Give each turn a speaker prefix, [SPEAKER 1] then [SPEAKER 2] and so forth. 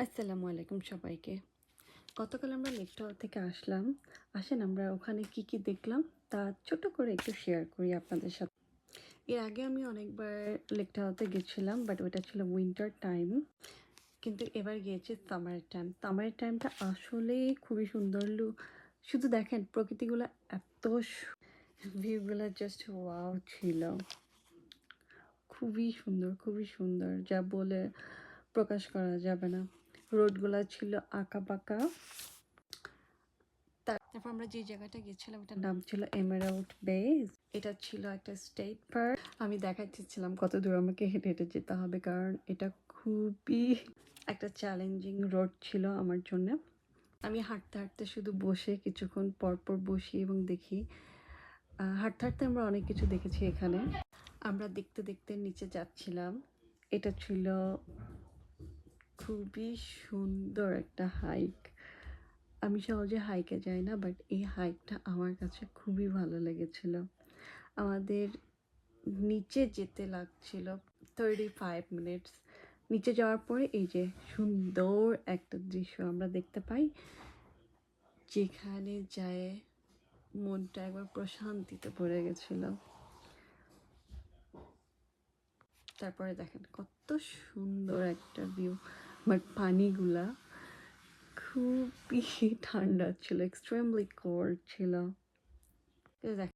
[SPEAKER 1] আসসালামু আলাইকুম সবাইকে। গতকাল আমরা লেক টাওয়ার থেকে আসলাম। আসেন আমরা ওখানে কি, কি দেখলাম তা ছোট করে একটু শেয়ার করি আপনাদের সাথে। এর আগে আমি অনেকবার লেক টাওয়ারতে গেছিলাম বাট ওটা ছিল উইন্টার টাইম। কিন্তু এবার গিয়েছি সামার টাইম। সামার টাইমটা আসলেই খুবই সুন্দর। শুধু দেখেন প্রকৃতিগুলো এত ভিউগুলো জাস্ট ওয়াও ছিল। খুবই সুন্দর, খুবই সুন্দর যা বলে প্রকাশ করা যাবে না। রোডগুলা ছিল আঁকাবাঁকা। তারপর আমরা যে জায়গাটা গেছিলাম এটার নাম ছিল এমেরাল্ড বে। এটা ছিল একটা স্টেট পার্ক। আমি দেখাচ্ছিলাম কত দূর আমাকে হেঁটে হেঁটে যেতে হবে, কারণ এটা খুবই একটা চ্যালেঞ্জিং রোড ছিল আমার জন্য। আমি হাঁটতে হাঁটতে শুধু বসে কিছুক্ষণ পর পর বসি এবং দেখি। হাঁটতে হাঁটতে আমরা অনেক কিছু দেখেছি এখানে। আমরা দেখতে দেখতে নিচে যাচ্ছিলাম। এটা ছিল খুবই সুন্দর একটা হাইক। আমি সহজে হাইকে যাই না, বাট এই হাইকটা আমার কাছে খুবই ভালো লেগেছিল। আমাদের নিচে যেতে লাগছিল 35 মিনিটস। নিচে যাওয়ার পরে এই যে সুন্দর একটা দৃশ্য আমরা দেখতে পাই, যেখানে যায় মনটা একবার প্রশান্তিতে ভরে গেছিল। তারপরে দেখেন কত সুন্দর একটা ভিউ। বাট পানিগুলা খুবই ঠান্ডা ছিল, এক্সট্রিমলি কোল্ড ছিল।